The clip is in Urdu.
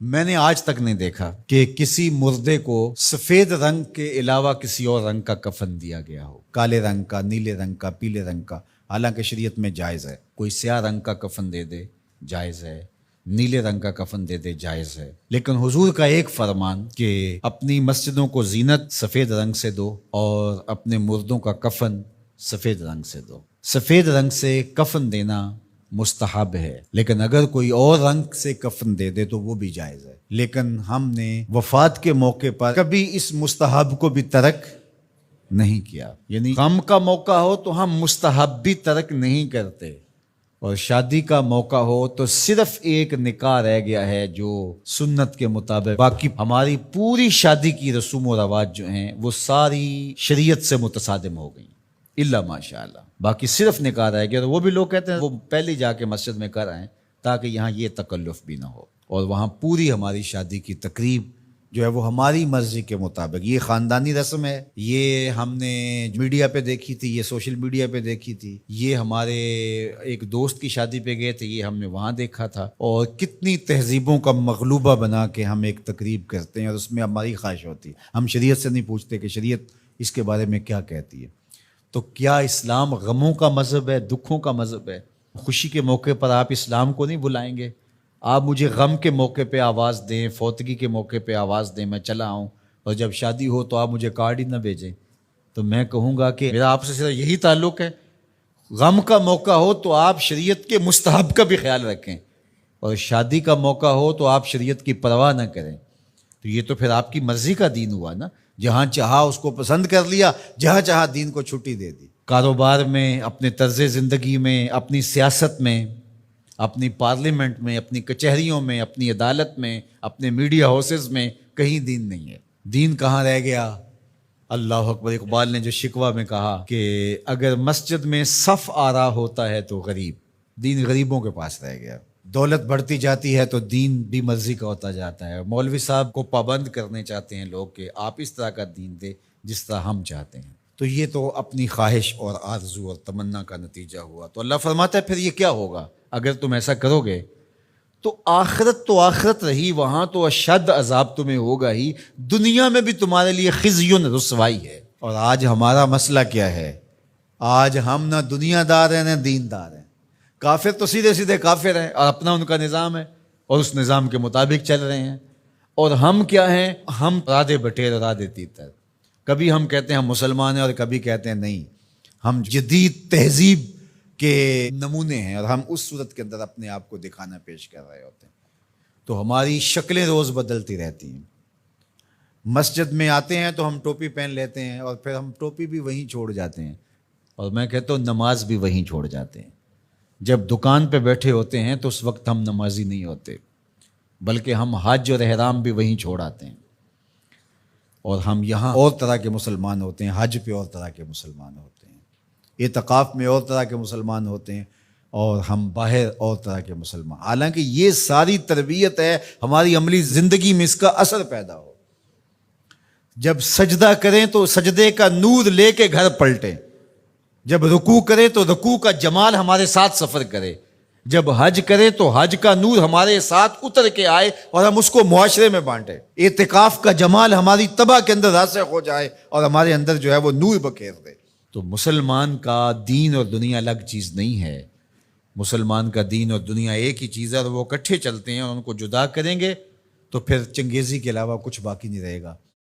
میں نے آج تک نہیں دیکھا کہ کسی مردے کو سفید رنگ کے علاوہ کسی اور رنگ کا کفن دیا گیا ہو، کالے رنگ کا، نیلے رنگ کا، پیلے رنگ کا۔ حالانکہ شریعت میں جائز ہے، کوئی سیاہ رنگ کا کفن دے دے جائز ہے، نیلے رنگ کا کفن دے دے جائز ہے، لیکن حضور کا ایک فرمان کہ اپنی مسجدوں کو زینت سفید رنگ سے دو اور اپنے مردوں کا کفن سفید رنگ سے دو۔ سفید رنگ سے کفن دینا مستحب ہے، لیکن اگر کوئی اور رنگ سے کفن دے دے تو وہ بھی جائز ہے۔ لیکن ہم نے وفات کے موقع پر کبھی اس مستحب کو بھی ترک نہیں کیا، یعنی غم کا موقع ہو تو ہم مستحب بھی ترک نہیں کرتے، اور شادی کا موقع ہو تو صرف ایک نکاح رہ گیا ہے جو سنت کے مطابق، باقی ہماری پوری شادی کی رسوم و رواج جو ہیں وہ ساری شریعت سے متصادم ہو گئی، الا ماشاء اللہ۔ باقی صرف نکاح رہ گیا، تو وہ بھی لوگ کہتے ہیں وہ پہلے جا کے مسجد میں کر آئیں تاکہ یہاں یہ تکلف بھی نہ ہو، اور وہاں پوری ہماری شادی کی تقریب جو ہے وہ ہماری مرضی کے مطابق۔ یہ خاندانی رسم ہے، یہ ہم نے میڈیا پہ دیکھی تھی، یہ سوشل میڈیا پہ دیکھی تھی، یہ ہمارے ایک دوست کی شادی پہ گئے تھے، یہ ہم نے وہاں دیکھا تھا، اور کتنی تہذیبوں کا مغلوبہ بنا کے ہم ایک تقریب کرتے ہیں اور اس میں ہماری خواہش ہوتی ہے۔ ہم شریعت سے نہیں پوچھتے کہ شریعت اس کے بارے میں کیا کہتی ہے۔ تو کیا اسلام غموں کا مذہب ہے، دکھوں کا مذہب ہے؟ خوشی کے موقع پر آپ اسلام کو نہیں بلائیں گے؟ آپ مجھے غم کے موقع پہ آواز دیں، فوتگی کے موقع پہ آواز دیں، میں چلا آؤں، اور جب شادی ہو تو آپ مجھے کارڈ ہی نہ بھیجیں، تو میں کہوں گا کہ میرا آپ سے صرف یہی تعلق ہے۔ غم کا موقع ہو تو آپ شریعت کے مستحب کا بھی خیال رکھیں، اور شادی کا موقع ہو تو آپ شریعت کی پرواہ نہ کریں۔ تو یہ تو پھر آپ کی مرضی کا دین ہوا نا، جہاں چاہا اس کو پسند کر لیا، جہاں چاہا دین کو چھٹی دے دی۔ کاروبار میں، اپنے طرز زندگی میں، اپنی سیاست میں، اپنی پارلیمنٹ میں، اپنی کچہریوں میں، اپنی عدالت میں، اپنے میڈیا ہاؤسز میں کہیں دین نہیں ہے۔ دین کہاں رہ گیا؟ اللہ اکبر۔ اقبال نے جو شکوہ میں کہا کہ اگر مسجد میں صف آرا ہوتا ہے تو غریب، دین غریبوں کے پاس رہ گیا۔ دولت بڑھتی جاتی ہے تو دین بھی مرضی کا ہوتا جاتا ہے۔ مولوی صاحب کو پابند کرنے چاہتے ہیں لوگ کہ آپ اس طرح کا دین دے جس طرح ہم چاہتے ہیں، تو یہ تو اپنی خواہش اور آرزو اور تمنا کا نتیجہ ہوا۔ تو اللہ فرماتا ہے پھر یہ کیا ہوگا اگر تم ایسا کرو گے؟ تو آخرت رہی، وہاں تو اشد عذاب تمہیں ہوگا ہی، دنیا میں بھی تمہارے لیے خزی رسوائی ہے۔ اور آج ہمارا مسئلہ کیا ہے؟ آج ہم نہ دنیا دار ہیں نہ دین دار ہیں۔ کافر تو سیدھے سیدھے کافر ہیں اور اپنا ان کا نظام ہے اور اس نظام کے مطابق چل رہے ہیں، اور ہم کیا ہیں؟ ہم رادے بٹیر رادے تیتر، کبھی ہم کہتے ہیں ہم مسلمان ہیں اور کبھی کہتے ہیں نہیں ہم جدید تہذیب کے نمونے ہیں، اور ہم اس صورت کے اندر اپنے آپ کو دکھانا پیش کر رہے ہوتے ہیں۔ تو ہماری شکلیں روز بدلتی رہتی ہیں۔ مسجد میں آتے ہیں تو ہم ٹوپی پہن لیتے ہیں، اور پھر ہم ٹوپی بھی وہیں چھوڑ جاتے ہیں، اور میں کہتا ہوں نماز بھی وہیں چھوڑ جاتے ہیں۔ جب دکان پہ بیٹھے ہوتے ہیں تو اس وقت ہم نمازی نہیں ہوتے، بلکہ ہم حج اور احرام بھی وہیں چھوڑ آتے ہیں، اور ہم یہاں اور طرح کے مسلمان ہوتے ہیں، حج پہ اور طرح کے مسلمان ہوتے ہیں، اعتکاف میں اور طرح کے مسلمان ہوتے ہیں، اور ہم باہر اور طرح کے مسلمان۔ حالانکہ یہ ساری تربیت ہے ہماری عملی زندگی میں اس کا اثر پیدا ہو۔ جب سجدہ کریں تو سجدے کا نور لے کے گھر پلٹیں، جب رکوع کرے تو رکوع کا جمال ہمارے ساتھ سفر کرے، جب حج کرے تو حج کا نور ہمارے ساتھ اتر کے آئے اور ہم اس کو معاشرے میں بانٹیں، اعتکاف کا جمال ہماری طبع کے اندر راسخ ہو جائے اور ہمارے اندر جو ہے وہ نور بکھیر دے۔ تو مسلمان کا دین اور دنیا الگ چیز نہیں ہے، مسلمان کا دین اور دنیا ایک ہی چیز ہے، اور وہ اکٹھے چلتے ہیں، اور ان کو جدا کریں گے تو پھر چنگیزی کے علاوہ کچھ باقی نہیں رہے گا۔